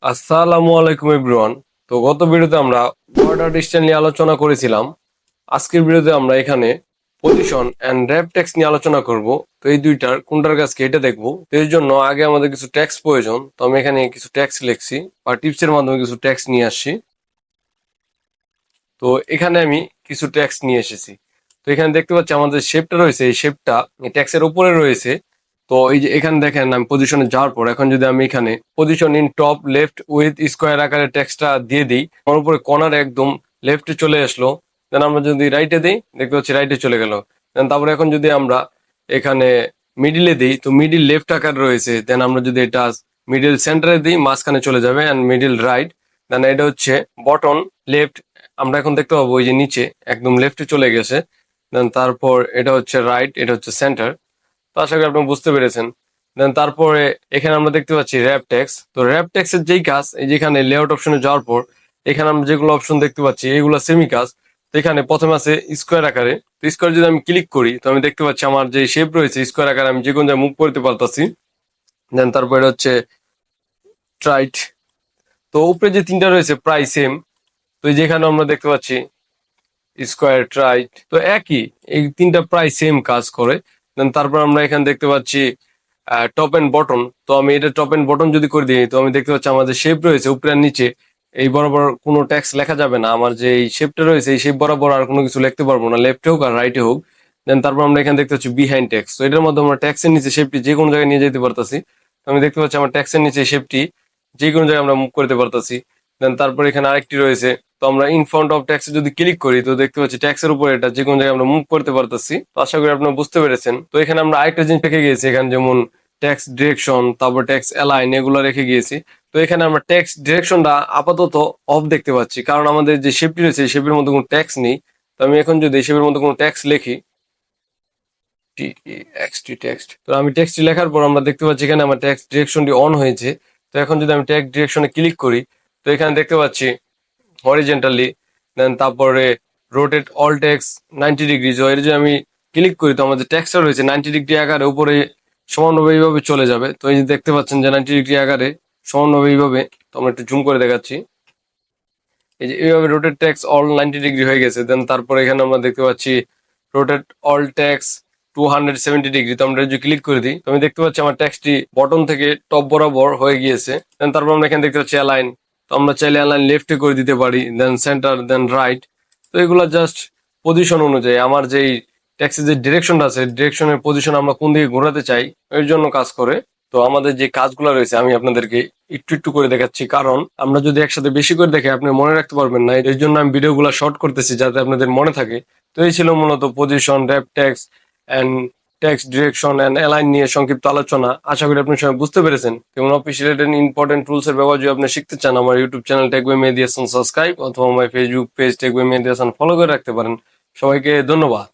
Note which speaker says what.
Speaker 1: আসসালামু আলাইকুম এভরিওয়ান। তো গত ভিডিওতে আমরা বর্ডার ডিস্টেন্স নিয়ে আলোচনা করেছিলাম। আজকের ভিডিওতে আমরা এখানে পজিশন এন্ড র‍্যাপ টেক্সট নিয়ে আলোচনা করব। তো এই দুইটার কোনটার কাছে এটা দেখবো। তো এর জন্য আগে আমাদের কিছু টেক্সট প্রয়োজন। তো আমি এখানে কিছু টেক্সট লিখছি বা টিপসের মাধ্যমে কিছু টেক্সট নিয়ে আসছি। তো এখানে আমি কিছু টেক্সট নিয়ে এসেছি। তো এখানে দেখতে পাচ্ছি আমাদের শেপটা রয়েছে, এই শেপটা টেক্সটের উপরে রয়েছে। তো এই যে এখানে দেখেন আমি পজিশনে যাওয়ার পর এখন যদি আমি এখানে position in top left with square আকারে টেক্সটটা দিয়ে দিই, আমার উপরে কর্নারে একদম লেফটে চলে আসলো। দেন আমরা যদি রাইটে দিই, দেখতে পাচ্ছি রাইটে চলে গেল। দেন তারপরে এখন যদি আমরা এখানে মিডিলে দিই, তো মিডিল লেফট আকার রয়েছে। দেন আমরা যদি এটা মিডিল সেন্টারে দিই, মাঝখানে চলে যাবে অ্যান্ড মিডিল রাইট। দেন এটা হচ্ছে বটন লেফট, আমরা এখন দেখতে পাবো ওই যে নিচে একদম লেফটে চলে গেছে। দেন তারপর এটা হচ্ছে রাইট, এটা হচ্ছে সেন্টার। তো আশা করি আপনি বুঝতে পেরেছেন। দেন তারপরে এখানে আমরা দেখতে পাচ্ছি র‍্যাপ টেক্সট। তো র‍্যাপ টেক্সটের যেই কাজ, এই যেখানে লেআউট অপশনে যাওয়ার পর এখানে আমরা যেগুলো অপশন দেখতে পাচ্ছি এইগুলো সেমি কাজ। তো এখানে প্রথমে আছে স্কোয়ার আকারে। তো স্কোয়ার যদি আমি ক্লিক করি, তো আমি দেখতে পাচ্ছি আমার যে শেপ রয়েছে স্কোয়ার আকারে আমি যে কোনো জায়গায় মুভ করতে পারতাছি। দেন তারপর এটা হচ্ছে ট্রাইট। তো উপরে যে তিনটা রয়েছে প্রায় সেম। তো এই যেখানে আমরা দেখতে পাচ্ছি স্কোয়ার ট্রাইট, তো একই, এই তিনটা প্রায় সেম কাজ করে। দেন তারপর আমরা এখানে দেখতে পাচ্ছি টপ এন্ড বটন। তো আমি এটা টপ এন্ড বটন যদি করে দিই, তো আমি দেখতে পাচ্ছি আমাদের শেপ রয়েছে উপরে আর নিচে এই বরাবর কোনো ট্যাক্স লেখা যাবে না। আমার যে এই শেপটা রয়েছে এই শেপ বরাবর আর কোনো কিছু লিখতে পারবো না, লেফটে হোক আর রাইটে হোক। দেন তারপর আমরা এখানে দেখতে পাচ্ছি বিহাইন্ড ট্যাক্স। তো এটার মধ্যে আমরা ট্যাক্সের নিচে শেপটি যে কোনো জায়গায় নিয়ে যেতে পারতাছি। তো আমি দেখতে পাচ্ছি আমার ট্যাক্সের নিচে শেপটি যে কোনো জায়গায় আমরা মুভ করতে পারতাছি। দেন তারপর এখানে আরেকটি রয়েছে। তো আমরা ইন ফ্রন্ট অফ ট্যাক্সে যদি ক্লিক করি, তো দেখতে পাচ্ছি ট্যাক্সের উপর এটা যে কোনো জায়গায় আমরা মুভ করতে পারতাছি। তো আশা করি আপনারা বুঝতে পেরেছেন। তো এখানে আমরা আরেকটা জিনিস পেকে গিয়েছি, এখানে যেমন ট্যাক্স ডিরেকশন, তারপর ট্যাক্স অ্যালাইন, এগুলো রেখে গিয়েছি। তো এখানে আমরা ট্যাক্স ডিরেকশনটা আপাতত অফ দেখতে পাচ্ছি, কারণ আমাদের যে শেপটি রয়েছে এই শেপের মধ্যে কোনো ট্যাক্স নেই। তো আমি এখন যদি এই শেপের মধ্যে কোনো ট্যাক্স লিখি, টি টেক্সট, তো আমি টেক্সটটি লেখার পর আমরা দেখতে পাচ্ছি এখানে আমার ট্যাক্স ডিরেকশনটি অন হয়েছে। তো এখন যদি আমি ট্যাক্স ডিরেকশনে ক্লিক করি, তো এখানে দেখতে পাচ্ছি হরিজেন্টালি। দেন তারপরে রোটেট অল টেক্সট 90 ডিগ্রি। তো এর যদি আমি ক্লিক করি, তো আমাদের টেক্সটটা রয়েছে 90 ডিগ্রি আকারে উপরে সমানভাবে এইভাবে চলে যাবে। তো এই যে দেখতে পাচ্ছেন যে 90 ডিগ্রি আকারে সমানভাবে এইভাবে। তো আমরা একটু জুম করে দেখাচ্ছি, এই যে এইভাবে রোটেট টেক্সট অল 90 ডিগ্রি হয়ে গেছে। দেন তারপরে এখানে আমরা দেখতে পাচ্ছি রোটেট অল টেক্সট 270 ডিগ্রি। তো আমরা যদি ক্লিক করে দিই, তো আমি দেখতে পাচ্ছি আমার টেক্সটটি বটন থেকে টপ বরাবর হয়ে গিয়েছে। দেন তারপর আমরা এখানে দেখতে পাচ্ছি অ্যালাইন। তো আমরা চাইলে অ্যালাইন লেফটে করে দিতে পারি, দেন সেন্টার, দেন রাইট। তো এগুলো জাস্ট পজিশন অনুযায়ী আমার যেই টেক্সটের যে ডিরেকশনটা আছে ডিরেকশনের পজিশন আমরা কোন দিকে ঘোরাতে চাই এর জন্য কাজ করে। তো আমাদের যে কাজগুলো রয়েছে আমি আপনাদেরকে একটু একটু করে দেখাচ্ছি, কারণ আমরা যদি একসাথে বেশি করে দেখে আপনি মনে রাখতে পারবেন না। এর জন্য আমি ভিডিওগুলো শর্ট করতেছি যাতে আপনাদের মনে থাকে। তো এই ছিল মূলত position, wrap text and text direction and align নিয়ে সংক্ষিপ্ত আলোচনা। আশা করি আপনি সবাই বুঝতে পেরেছেন। এবং অফিসিয়াল ইম্পর্টেন্ট টুলস এর ব্যবহার যদি আপনি শিখতে চান, আমার YouTube channel tech by Mehedi Hasan subscribe, অথবা আমার Facebook page tech by Mehedi Hasan follow করে রাখতে পারেন। সবাইকে ধন্যবাদ।